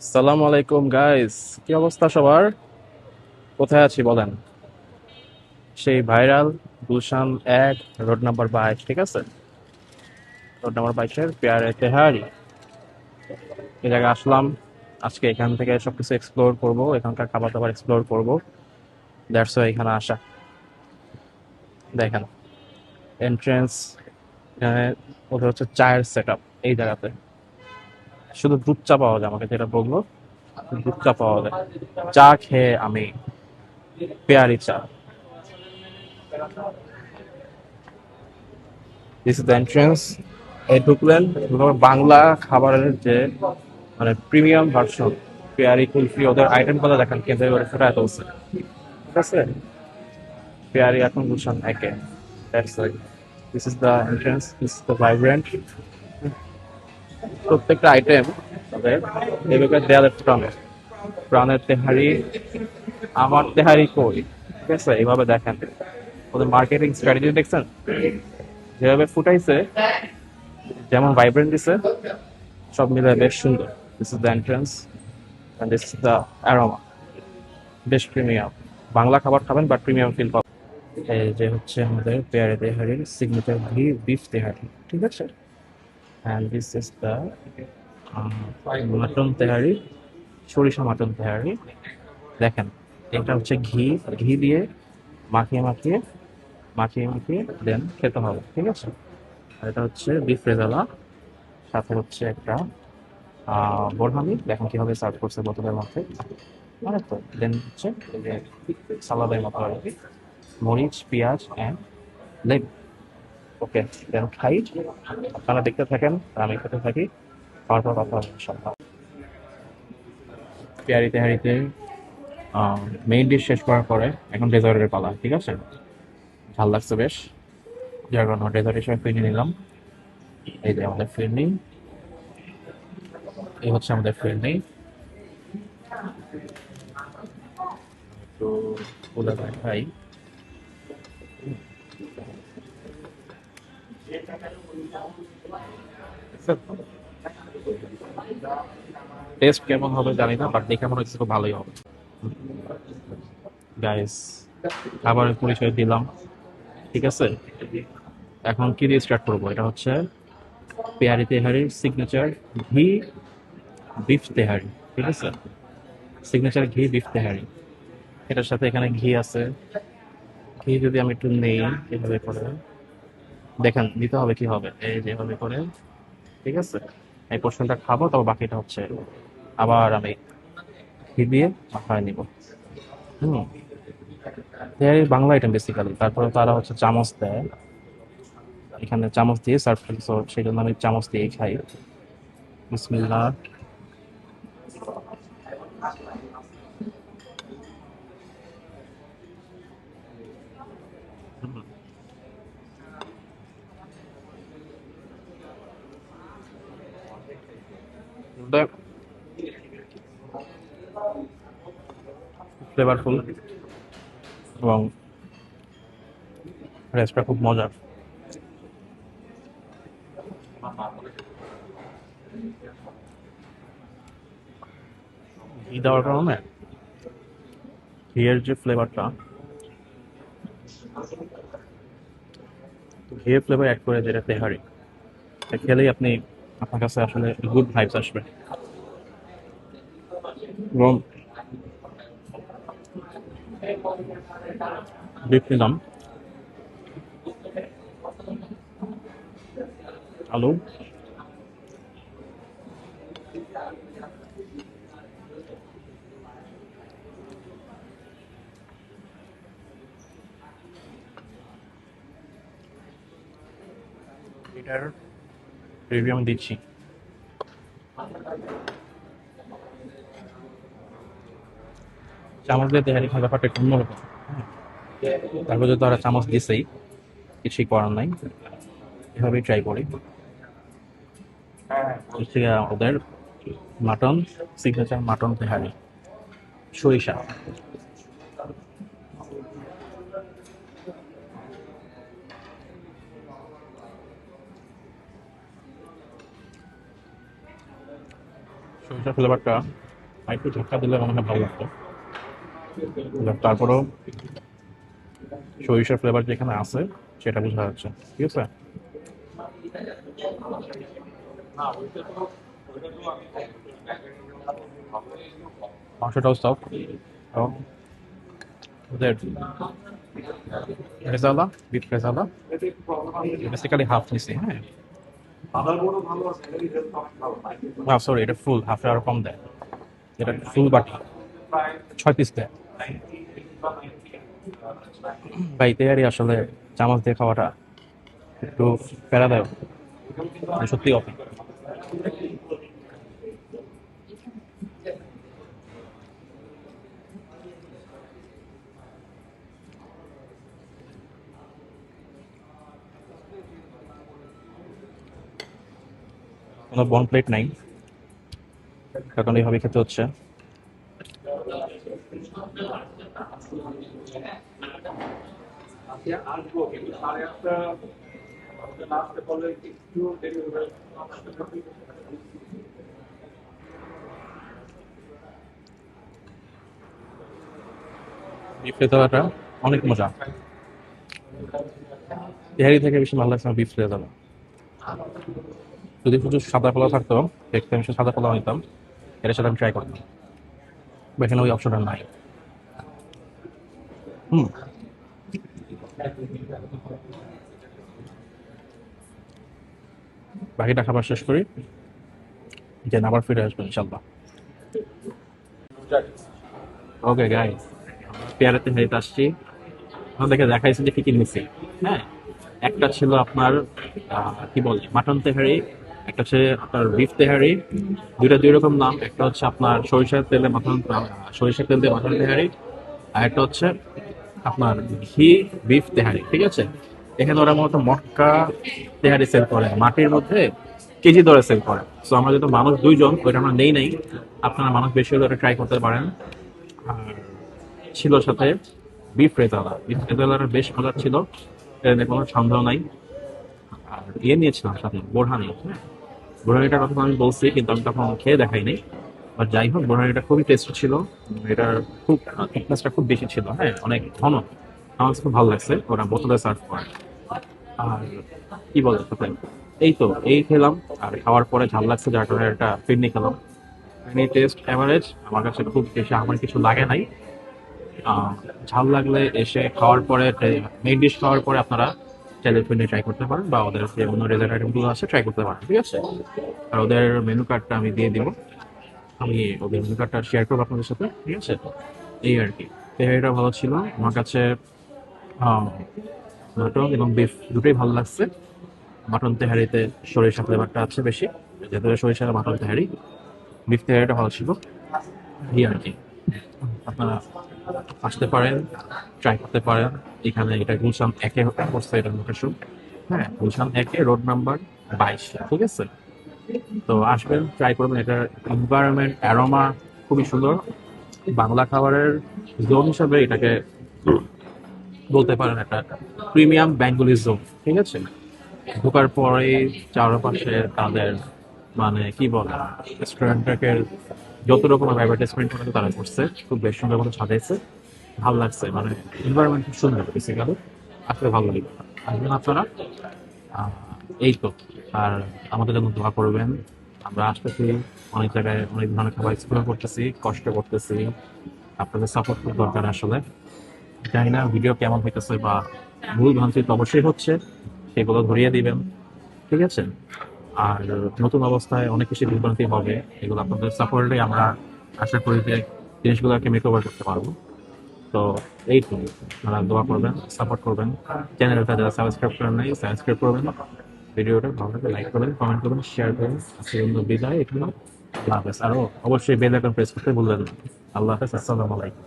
সালাম আলাইকুম গাইস, কি অবস্থা সবার? কোথায় আছি বলেন? সেই ভাইরাল গুলশান 1, রোড নাম্বার 22, ঠিক আছে? রোড নাম্বার 22-এর পেয়ারে তেহারি এই জায়গায় আসলাম। আজকে এখান থেকে সবকিছু এক্সপ্লোর করব, এখানকার খাবার দাবার এক্সপ্লোর করব। দ্যাটস ওয়াই এখানে আসা। দেখেন এন্ট্রেন্স, এখানে ওদের হচ্ছে চায়ের সেট আপ। এই জায়গাতে শুধু দুধ চা পাওয়া যায়, আমাকে যেটা বললো দুধ চা পাওয়া যায়। চা খেয়ে আমি পেয়ারি চা, দিস ইজ দ্য এন্ট্রেন্স। এই ঢুকলেন, ঢুকার বাংলা খাবারের যে মানে প্রিমিয়াম ভার্সন পেয়ারি কুলফি, ওদের আইটেম গুলো দেখেন কেন্দ্রে করে ফুটায় তুলছে, ঠিক আছে? পেয়ারি এখন গুলশান একে, that's like this is the entrance, this is the vibrant. প্রত্যেকটা আইটেম তাদের এভাবে দেয়ালের প্রাণের প্রাণের তেহারি, আমার তেহারি কই, ঠিক আছে? এইভাবে দেখেন ওদের মার্কেটিং স্ট্র্যাটেজি দেখছেন যেভাবে ফুটাইছে, যেমন ভাইব্রেন্ট দিছে, সব মিলে বেশ সুন্দর। This is the entrance and this is the aroma, বেশ প্রিমিয়াম। বাংলা খাবার খাবেন বাট প্রিমিয়াম ফিল পাবেন। এই যে হচ্ছে আমাদের পেয়ারে তেহারির সিগনেচার ঘি বিফ তেহারি, ঠিক আছে? And this is the mutton tehari, সরিষা মাটন তেহারি। দেখেন এটা হচ্ছে ঘি, ঘি দিয়ে মাখিয়ে মাখিয়ে মাখিয়ে মাখিয়ে দেন খেতে হবে, ঠিক আছে? আর এটা হচ্ছে বিফ রেজালা, সাথে হচ্ছে একটা বোরহানি। দেখেন কিভাবে সার্ভ করছে বোতলের মধ্যে, মানে তো দেন হচ্ছে এই যে সালাদের মতো আর কি, মরিচ পেঁয়াজ অ্যান্ড লেবু। ওকে, দেন খাই। আপনারা দেখতে থাকেন আর আমি খেতে থাকি, খাওয়ার পর কথা হবে ইনশাল্লাহ। পেয়ারি তেহারিতে মেইন ডিশ শেষ করার পরে এখন ডেজার্টের পালা, ঠিক আছে? ঝাল লাগছে বেশ, যার কারণে ডেজার্ট হিসেবে ফিরনি নিলাম। এই যে আমাদের ফিরনি, এই হচ্ছে আমাদের ফিরনি। একটু তুলে খাই। টেস্ট কেমন হবে জানি না, বাট দেখে মনে হচ্ছে খুব ভালোই হবে। গাইস, খাবারের পরিচয় দিলাম, ঠিক আছে? এখন কি দিয়ে স্টার্ট করবো? এটা হচ্ছে পেয়ারি তেহারির সিগনেচার ঘি বিফ তেহারি, ঠিক আছে? সিগনেচার ঘি বিফ তেহারি, এটার সাথে এখানে ঘি আছে। ঘি যদি আমি একটু নেই এভাবে করে, দেখেন দিতে হবে কি হবে, এই যেভাবে করে, ঠিক আছে? এই পোর্শনটা খাবো, তবে বাকিটা হচ্ছে আবার আমি ঘি দিয়ে মাখায় নিব। হুম, তেহারি বাংলা আইটেম বেসিক্যালি, তারপরে তারা হচ্ছে চামচ দেয়, এখানে চামচ দিয়ে সার্ভ করি, সো সেই জন্য আমি চামচ দিয়ে খাই। বিসমিল্লাহ। ফ্লেভারফুল এবং রেসটা খুব মজার। ঘি দেওয়ার কারণে ঘিয়ের যে ফ্লেভারটা, ঘিয়ের ফ্লেভার অ্যাড করে যেটা তেহারি, এটা খেলেই আপনি, আপনার কাছে আসলে গুড ভাইবস আসবে। এবং বিফ নিলাম, আলু, এটার রিভিউ আমি দিচ্ছি। চামচ দিয়ে তেহারি খাওয়ার ব্যাপারটা একটু অন্যরকম। তারপর যদি তারা চামচ দিছেই, কিছুই করার নাই, এভাবেই ট্রাই করি। হচ্ছে গিয়ে ওদের মাটন, সিগনেচার মাটন তেহারি, সরিষা। সরিষা ফ্লেভারটা আর একটু ধাক্কা দিলে মনে হয় ভালো লাগতো। তারপরেও সরিষার ফ্লেভার যেখানে আছে সেটা বোঝা যাচ্ছে, ঠিক আছে। মাংসটাও সফট এবং ওদের rezala, beef rezala basically half নিছি, হ্যাঁ। সরি, এটা ফুল, হাফে আরো কম দেয়। এটা ফুল বাটি 6 পিস দেয়। ভাই তেহারি আসলে চামচ দিয়ে খাওয়াটা একটু প্যারাদায়ক, সত্যি কথা। কোনো বন প্লেট নাই, এখন এইভাবে খেতে হচ্ছে। বিফ রেজালাটা অনেক মজা। তেহারি থেকে বেশি ভালো লাগছে আমার বিফ রেজালা। যদি প্রচুর সাদা পোলাও থাকতো, দেখতে আমি সাদা পোলাও নিতাম, এটার সাথে আমি ট্রাই করতাম, বা এখানে ওই অপশনটা নাই। হুম, বাকিটা খাবার শেষ করি, দেন আবার ফিরে আসবো ইনশাল্লাহ। ওকে গাইস, পেয়ারা তেহারিতে আসছি। আপনাদেরকে দেখাইছি যে কি কি নিছি, হ্যাঁ। একটা ছিল আপনার কি বলে মাটন তেহারি, একটা হচ্ছে আপনার বিফ তেহারি। দুইটা দুই রকম নাম, একটা হচ্ছে আপনার সরিষার তেলে মাটন, সরিষার তেল দিয়ে মাটন তেহারি, আর একটা হচ্ছে আপনার ঘি বিফ তেহারি, ঠিক আছে। এখানে ওরা মূলত মটকা তেহারি সেল করে, মাটির মধ্যে কেজি দরে সেল করে। সো আমরা যেহেতু মানুষ দুইজন, ওইটা আমরা নেই নাই। আপনারা মানুষ বেশি হলে ওটা ট্রাই করতে পারেন। আর ছিল সাথে বিফ রেজালা, বিফ রেজালাটা বেশ মজার ছিল, এটা নিয়ে কোনো সন্দেহ নাই। আর ইয়ে নিয়েছিলাম সাথে বোরহানি, হ্যাঁ। বোরহানিটার কথা তো আমি বলছি, কিন্তু আমি তখন খেয়ে দেখাইনি। আর যাই হোক, বোরহানিটা খুবই টেস্টি ছিল। এটার খুব থিকনেসটা খুব বেশি ছিল, হ্যাঁ, অনেক ঘন। আমার কাছে খুব ভালো লাগছে, ওরা বোতলে সার্ভ করে। আর কি বলে সাথে, এই তো এই খেলাম। আর খাওয়ার পরে ঝাল লাগছে, যার কারণে একটা ফিরনি খেলাম। ফিরনি টেস্ট অ্যাভারেজ, আমার কাছে খুব বেশি আমার কিছু লাগে নাই। আহ, ঝাল লাগলে এসে খাওয়ার পরে, মেইন ডিশ খাওয়ার পরে আপনারা চাইলে ফিরনি ট্রাই করতে পারেন, বা ওদের যে অন্য রেজার্ট আইটেমগুলো আছে ট্রাই করতে পারেন, ঠিক আছে। আর ওদের মেনু কার্ডটা আমি দিয়ে দিব, আমি ওদের মেনু কার্ডটা শেয়ার করবো আপনাদের সাথে, ঠিক আছে। এই আর কি, তেহারিটা ভালো ছিল আমার কাছে। মাটন এবং বিফ দুটোই ভালো লাগছে। মাটন তেহারিতে সরিষা ফ্লেভারটা আছে বেশি, যেহেতু সরিষা মাটন তেহারি। বিফ তেহারিটা ভালো ছিল, এই আর কি। আপনারা আসতে পারেন, ট্রাই করতে পারেন। এখানে এটা গুলশান একে করছে এটা লোকেশন, হ্যাঁ, গুলশান একে, রোড নাম্বার 22, ঠিক আছে। তো আসবেন, ট্রাই করবেন। এটার এনভায়রনমেন্ট, অ্যারোমা খুবই সুন্দর। বাংলা খাবারের জোন হিসাবে এটাকে বলতে পারেন একটা প্রিমিয়াম বেঙ্গলি জোন, ঠিক আছে। ঢোকার পরে চারপাশে তাদের মানে কি বলে রেস্টুরেন্টটাকে যত রকমের অ্যাডভার্টাইজমেন্ট করে তারা করছে, খুব বেশ সুন্দর মতো সাজাইছে, ভালো লাগছে। মানে এনভায়রনমেন্ট খুব সুন্দর বেসিক্যালি, আসলে ভালো লাগবে। আসবেন আপনারা। আহ, এই তো। আর আমাদের জন্য দোয়া করবেন। আমরা আসতেছি, অনেক জায়গায় অনেক ধরনের খাবার এক্সপ্লোর করতেছি, কষ্ট করতেছি। আপনাদের সাপোর্ট খুব দরকার আসলে। জানি না ভিডিও কেমন হইতেছে বা ভুল ভ্রান্তি তো অবশ্যই হচ্ছে, সেগুলো ধরিয়ে দিবেন, ঠিক আছে। আর নতুন অবস্থায় অনেক কিছু বিভ্রান্তি হবে, এগুলো আপনাদের সাপোর্টে আমরা আশা করি যে জিনিসগুলোকে মেক ওভার করতে পারবো। তো এই তো, আপনারা দোয়া করবেন, সাপোর্ট করবেন। চ্যানেলটা যারা সাবস্ক্রাইব করেন নাই সাবস্ক্রাইব করবেন। ভিডিওটা ভালো লাগলে লাইক করবেন, কমেন্ট করবেন, শেয়ার করবেন। আজকে বন্ধু বিদায় এখানে। আল্লাহ হাফেজ। আরও অবশ্যই বেল আইকন প্রেস করতে ভুলবেন না। আল্লাহ হাফেজ, আসসালামু আলাইকুম।